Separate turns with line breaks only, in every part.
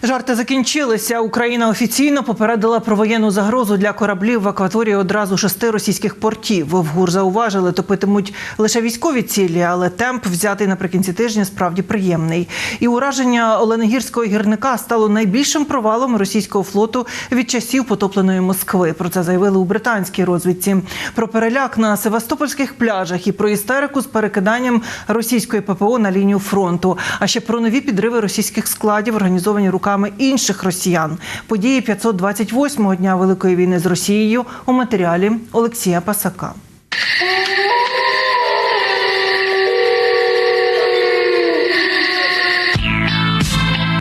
Жарти закінчилися. Україна офіційно попередила про воєнну загрозу для кораблів в акваторії одразу 6 російських портів. В ГУР зауважили, топитимуть лише військові цілі, але темп, взятий наприкінці тижня, справді приємний. І ураження Оленегірського гірника стало найбільшим провалом російського флоту від часів потопленої Москви. Про це заявили у британській розвідці. Про переляк на севастопольських пляжах і про істерику з перекиданням російської ППО на лінію фронту. А ще про нові підриви російських складів, організовані руками інших росіян. Події 528-го дня Великої війни з Росією у матеріалі Олексія Пасака.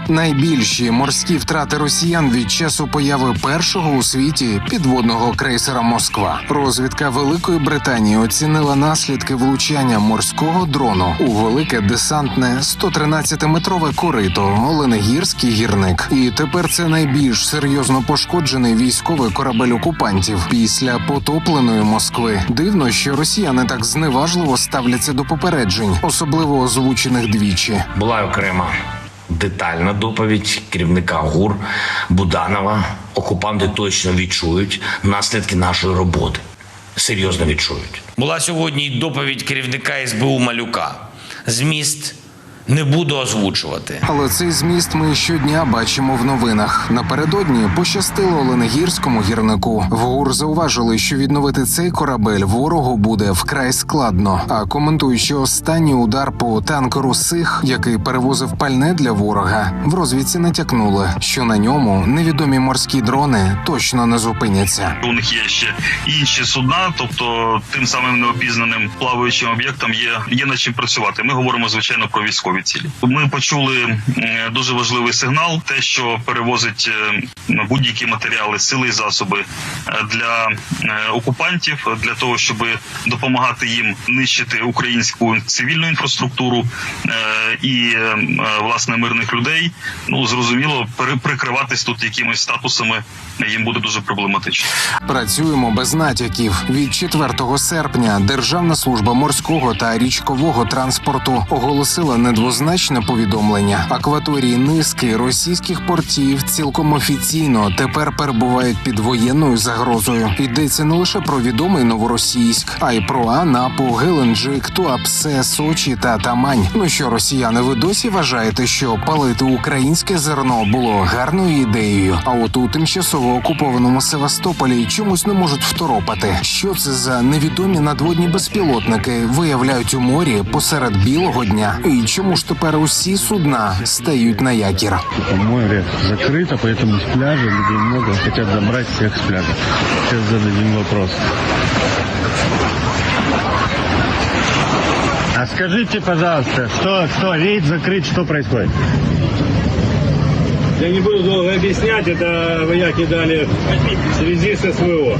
Найбільші морські втрати росіян від часу появи першого у світі підводного крейсера «Москва». Розвідка Великої Британії оцінила наслідки влучання морського дрону у велике десантне 113-метрове корито Оленегірський гірник. І тепер це найбільш серйозно пошкоджений військовий корабель окупантів після потопленої Москви. Дивно, що росіяни так зневажливо ставляться до попереджень, особливо озвучених двічі.
Була окрема детальна доповідь керівника ГУР Буданова. Окупанти точно відчують наслідки нашої роботи. Серйозно відчують. Була сьогодні й доповідь керівника СБУ Малюка. Зміст не буду озвучувати.
Але цей зміст ми щодня бачимо в новинах. Напередодні пощастило Оленегірському гірнику. В ГУР зауважили, що відновити цей корабель ворогу буде вкрай складно. А коментуючи останній удар по танкеру «Сих», який перевозив пальне для ворога, в розвідці натякнули, що на ньому невідомі морські дрони точно не зупиняться.
У них є ще інші судна, тобто тим самим неопізнаним плаваючим об'єктам є над чим працювати. Ми говоримо, звичайно, про військові цілі. Ми почули дуже важливий сигнал, те, що перевозить будь-які матеріали, сили і засоби для окупантів, для того, щоб допомагати їм нищити українську цивільну інфраструктуру і, власне, мирних людей. Ну, зрозуміло, прикриватись тут якимись статусами їм буде дуже проблематично.
Працюємо без натяків. Від 4 серпня Державна служба морського та річкового транспорту оголосила недвозначне повідомлення. Акваторії низки російських портів цілком офіційно тепер перебувають під воєнною загрозою. Йдеться не лише про відомий Новоросійськ, а й про Анапу, Геленджик, Туапсе, Сочі та Тамань. Ну що, росіяни, ви досі вважаєте, що палити українське зерно було гарною ідеєю? А от у тимчасово окупованому Севастополі чомусь не можуть второпати. Що це за невідомі надводні безпілотники виявляють у морі посеред білого дня? І чому ж тепер усі судна стають на якір?
Море закрыто, поэтому с пляжа людей много, хотят забрать всех с пляжа. Сейчас зададим вопрос. А скажите, пожалуйста, что рейд закрыт, что происходит?
Я не буду долго объяснять, это вояки дали в связи с СВО.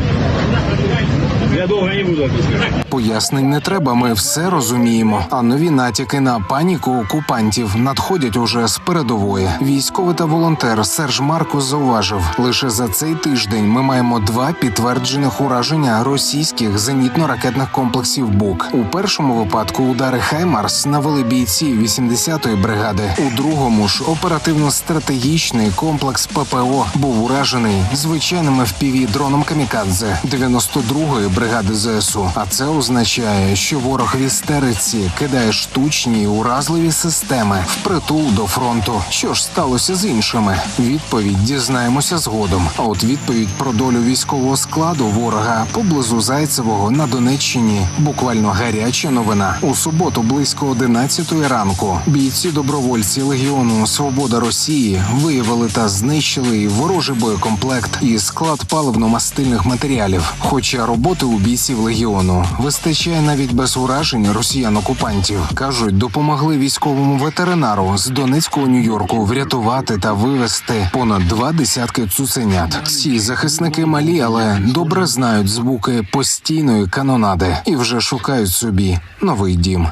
Я довго не буду об'ясняти.
Пояснень не треба, ми все розуміємо. А нові натяки на паніку окупантів надходять уже з передової. Військовий та волонтер Серж Маркус зауважив, лише за цей тиждень ми маємо 2 підтверджених ураження російських зенітно-ракетних комплексів БУК. У першому випадку удари «Хаймарс» навели бійці 80-ї бригади. У другому ж оперативно-стратегічний комплекс ППО був уражений звичайним FPV-дроном «Камікадзе» 92-ї бригади ЗСУ. А це означає, що ворог в істериці кидає штучні і уразливі системи впритул до фронту. Що ж сталося з іншими? Відповідь дізнаємося згодом. А от відповідь про долю військового складу ворога поблизу Зайцевого на Донеччині буквально гаряча новина. У суботу близько 11-ї ранку бійці-добровольці Легіону «Свобода Росії» виявили та знищили ворожий боєкомплект і склад паливно-мастильних матеріалів. Хоча роботи у бійців Легіону вистачає навіть без уражень росіян-окупантів. Кажуть, допомогли військовому ветеринару з Донецького Нью-Йорку врятувати та вивезти понад 2 десятки цуценят. Ці захисники малі, але добре знають звуки постійної канонади і вже шукають собі новий дім.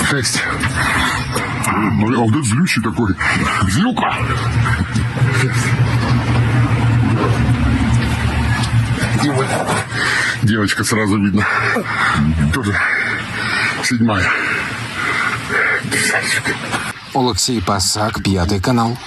6. Ну, а вот злющий такой. Злюка! Девочка сразу видно. Тоже 7-я.
Олексій Пасак, 5 канал.